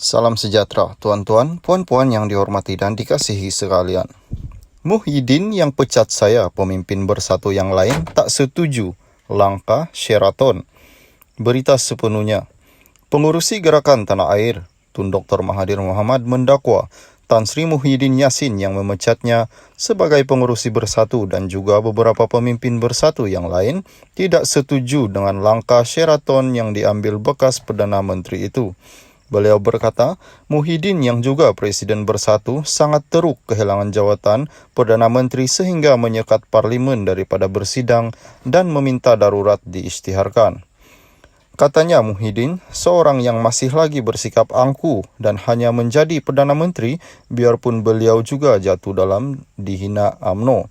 Salam sejahtera, tuan-tuan, puan-puan yang dihormati dan dikasihi sekalian. Muhyiddin yang pecat saya, pemimpin bersatu yang lain, tak setuju langkah Sheraton. Berita sepenuhnya. Pengurusi Gerakan Tanah Air, Tun Dr. Mahathir Mohamad mendakwa Tan Sri Muhyiddin Yassin yang memecatnya sebagai pengurusi bersatu dan juga beberapa pemimpin bersatu yang lain tidak setuju dengan langkah Sheraton yang diambil bekas Perdana Menteri itu. Beliau berkata, Muhyiddin yang juga Presiden Bersatu sangat teruk kehilangan jawatan Perdana Menteri sehingga menyekat Parlimen daripada bersidang dan meminta darurat diisytiharkan. Katanya Muhyiddin, seorang yang masih lagi bersikap angkuh dan hanya menjadi Perdana Menteri biarpun beliau juga jatuh dalam dihina UMNO.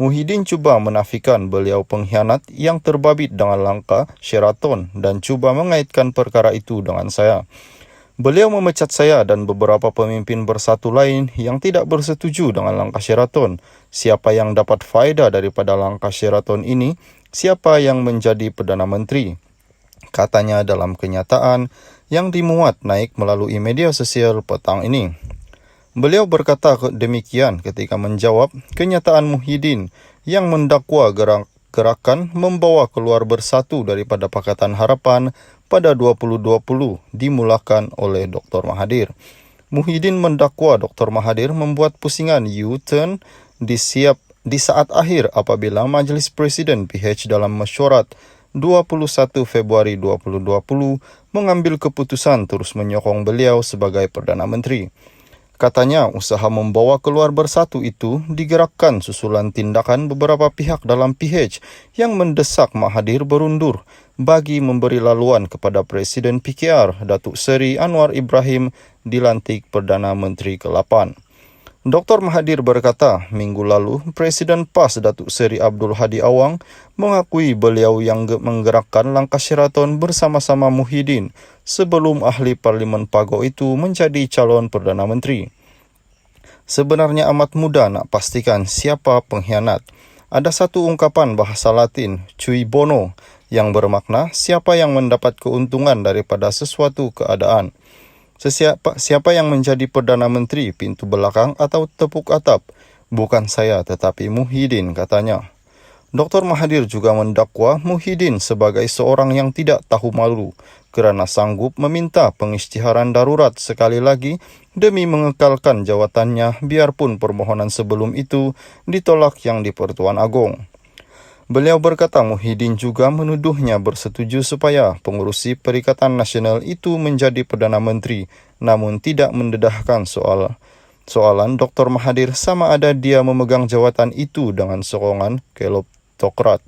Muhyiddin cuba menafikan beliau pengkhianat yang terbabit dengan langkah Sheraton dan cuba mengaitkan perkara itu dengan saya. Beliau memecat saya dan beberapa pemimpin bersatu lain yang tidak bersetuju dengan langkah Sheraton. Siapa yang dapat faedah daripada langkah Sheraton ini? Siapa yang menjadi Perdana Menteri? Katanya dalam kenyataan yang dimuat naik melalui media sosial petang ini. Beliau berkata demikian ketika menjawab kenyataan Muhyiddin yang mendakwa gerakan membawa keluar bersatu daripada Pakatan Harapan pada 2020 dimulakan oleh Dr. Mahathir. Muhyiddin mendakwa Dr. Mahathir membuat pusingan U-turn di saat akhir apabila Majlis Presiden PH dalam mesyuarat 21 Februari 2020 mengambil keputusan terus menyokong beliau sebagai Perdana Menteri. Katanya usaha membawa keluar bersatu itu digerakkan susulan tindakan beberapa pihak dalam PH yang mendesak Mahathir berundur bagi memberi laluan kepada Presiden PKR Datuk Seri Anwar Ibrahim dilantik Perdana Menteri ke-8. Dr. Mahathir berkata, minggu lalu Presiden PAS Datuk Seri Abdul Hadi Awang mengakui beliau yang menggerakkan langkah Sheraton bersama-sama Muhyiddin sebelum ahli Parlimen Pago itu menjadi calon Perdana Menteri. Sebenarnya amat mudah nak pastikan siapa pengkhianat. Ada satu ungkapan bahasa Latin, cui bono, yang bermakna siapa yang mendapat keuntungan daripada sesuatu keadaan. Siapa yang menjadi Perdana Menteri, pintu belakang atau tepuk atap? Bukan saya tetapi Muhyiddin, katanya. Dr. Mahathir juga mendakwa Muhyiddin sebagai seorang yang tidak tahu malu kerana sanggup meminta pengisytiharan darurat sekali lagi demi mengekalkan jawatannya biarpun permohonan sebelum itu ditolak yang di-Pertuan Agong. Beliau berkata Muhyiddin juga menuduhnya bersetuju supaya pengurusi Perikatan Nasional itu menjadi Perdana Menteri, namun tidak mendedahkan soalan Dr. Mahathir sama ada dia memegang jawatan itu dengan sokongan kleptokrat.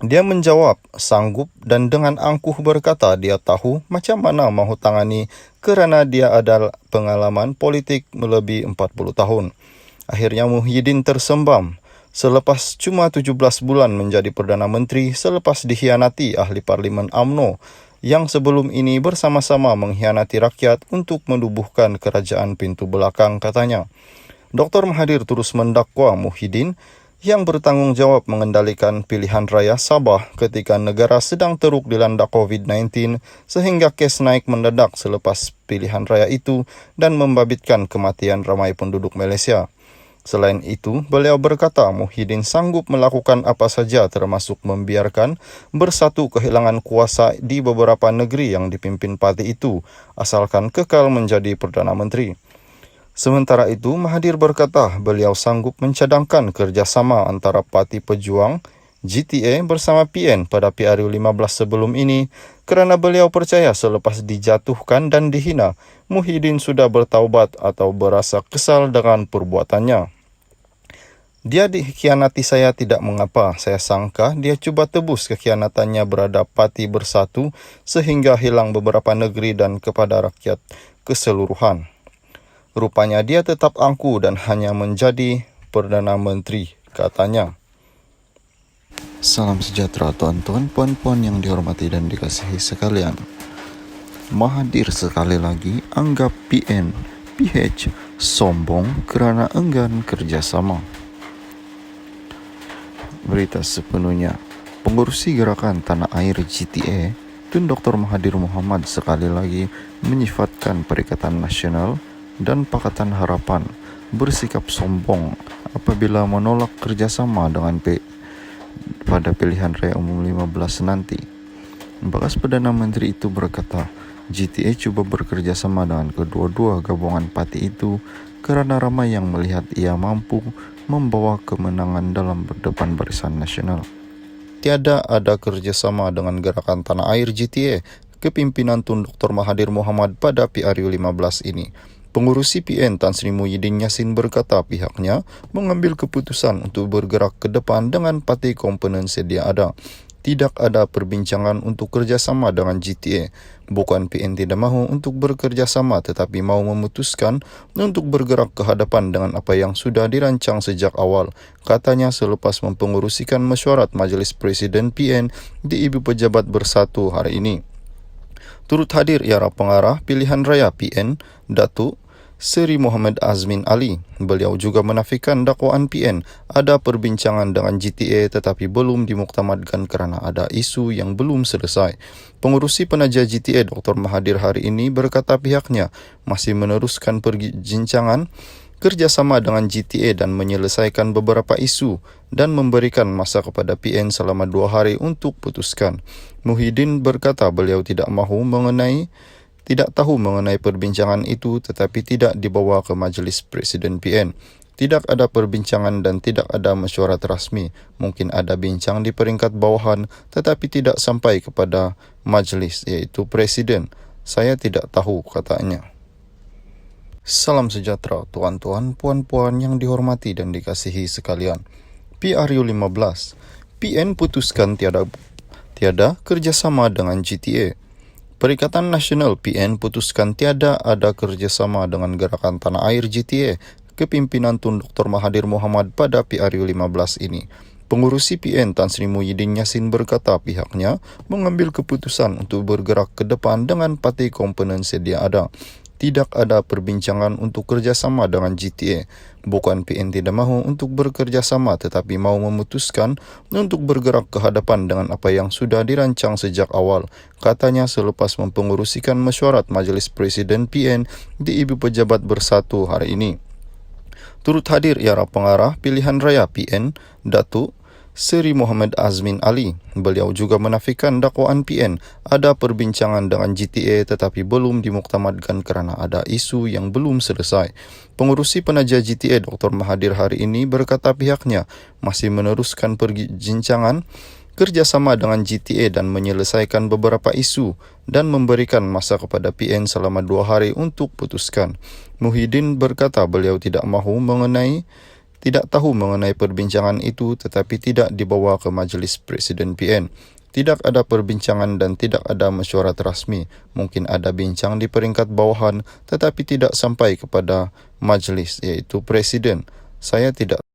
Dia menjawab sanggup dan dengan angkuh berkata dia tahu macam mana mahu tangani kerana dia ada pengalaman politik melebihi 40 tahun. Akhirnya Muhyiddin tersembam. Selepas cuma 17 bulan menjadi Perdana Menteri selepas dikhianati ahli Parlimen UMNO yang sebelum ini bersama-sama mengkhianati rakyat untuk menubuhkan kerajaan pintu belakang, katanya. Dr. Mahathir terus mendakwa Muhyiddin yang bertanggungjawab mengendalikan pilihan raya Sabah ketika negara sedang teruk dilanda COVID-19 sehingga kes naik mendadak selepas pilihan raya itu dan membabitkan kematian ramai penduduk Malaysia. Selain itu, beliau berkata Muhyiddin sanggup melakukan apa saja termasuk membiarkan bersatu kehilangan kuasa di beberapa negeri yang dipimpin parti itu, asalkan kekal menjadi Perdana Menteri. Sementara itu, Mahathir berkata beliau sanggup mencadangkan kerjasama antara Parti Pejuang, GTA bersama PN pada PRU 15 sebelum ini kerana beliau percaya selepas dijatuhkan dan dihina, Muhyiddin sudah bertaubat atau berasa kesal dengan perbuatannya. Dia dikhianati saya tidak mengapa, saya sangka dia cuba tebus kekhianatannya berada Parti Bersatu sehingga hilang beberapa negeri dan kepada rakyat keseluruhan. Rupanya dia tetap angkuh dan hanya menjadi Perdana Menteri, katanya. Salam sejahtera tuan-tuan, puan-puan yang dihormati dan dikasihi sekalian. Mahathir sekali lagi anggap PH sombong kerana enggan kerjasama. Berita sepenuhnya. Pengurusi Gerakan Tanah Air GTA Tun Dr. Mahathir Mohamad sekali lagi menyifatkan Perikatan Nasional dan Pakatan Harapan bersikap sombong apabila menolak kerjasama dengan pada pilihan raya umum 15 nanti. Bekas Perdana Menteri itu berkata, GTA coba bekerja sama dengan kedua-dua gabungan parti itu karena ramai yang melihat ia mampu membawa kemenangan dalam depan barisan nasional. Tiada ada kerjasama dengan gerakan Tanah Air GTA, kepimpinan Tun Dr. Mahathir Mohamad pada PRU 15 ini. Pengurus CPN Tan Sri Muhyiddin Yassin berkata pihaknya mengambil keputusan untuk bergerak ke depan dengan parti komponen sedia ada. Tidak ada perbincangan untuk kerjasama dengan GTA. Bukan PN tidak mahu untuk bekerjasama tetapi mahu memutuskan untuk bergerak ke hadapan dengan apa yang sudah dirancang sejak awal, katanya selepas mempengerusikan mesyuarat Majlis Presiden PN di Ibu Pejabat Bersatu hari ini. Turut hadir ialah pengarah pilihan raya PN, Datuk Seri Muhammad Azmin Ali. Beliau juga menafikan dakwaan PN ada perbincangan dengan GTA tetapi belum dimuktamadkan kerana ada isu yang belum selesai. Pengurusi penaja GTA Dr. Mahathir hari ini berkata pihaknya masih meneruskan perbincangan kerjasama dengan GTA dan menyelesaikan beberapa isu dan memberikan masa kepada PN selama 2 hari untuk putuskan. Muhyiddin berkata beliau tidak tahu mengenai perbincangan itu tetapi tidak dibawa ke Majlis Presiden PN. Tidak ada perbincangan dan tidak ada mesyuarat rasmi. Mungkin ada bincang di peringkat bawahan tetapi tidak sampai kepada majlis iaitu Presiden. Saya tidak tahu, katanya. Salam sejahtera tuan-tuan, puan-puan yang dihormati dan dikasihi sekalian. PRU 15. PN putuskan tiada kerjasama dengan GTA. Perikatan Nasional PN putuskan tiada ada kerjasama dengan gerakan Tanah Air GTA, kepimpinan Tun Dr. Mahathir Mohamad pada PRU 15 ini. Pengurus PN Tan Sri Muhyiddin Yassin berkata pihaknya mengambil keputusan untuk bergerak ke depan dengan parti komponen sedia ada. Tidak ada perbincangan untuk kerjasama dengan GTA. Bukan PN tidak mahu untuk bekerjasama tetapi mahu memutuskan untuk bergerak ke hadapan dengan apa yang sudah dirancang sejak awal, katanya selepas mempengerusikan mesyuarat Majlis Presiden PN di Ibu Pejabat Bersatu hari ini. Turut hadir ialah pengarah pilihan raya PN, Datuk Seri Muhammad Azmin Ali. Beliau juga menafikan dakwaan PN ada perbincangan dengan GTA tetapi belum dimuktamadkan kerana ada isu yang belum selesai. Pengurusi penaja GTA Dr. Mahathir hari ini berkata pihaknya masih meneruskan perbincangan kerjasama dengan GTA dan menyelesaikan beberapa isu dan memberikan masa kepada PN selama 2 hari untuk putuskan. Muhyiddin berkata beliau tidak tahu mengenai perbincangan itu tetapi tidak dibawa ke Majlis Presiden PN. Tidak ada perbincangan dan tidak ada mesyuarat rasmi. Mungkin ada bincang di peringkat bawahan tetapi tidak sampai kepada majlis iaitu Presiden. Saya tidak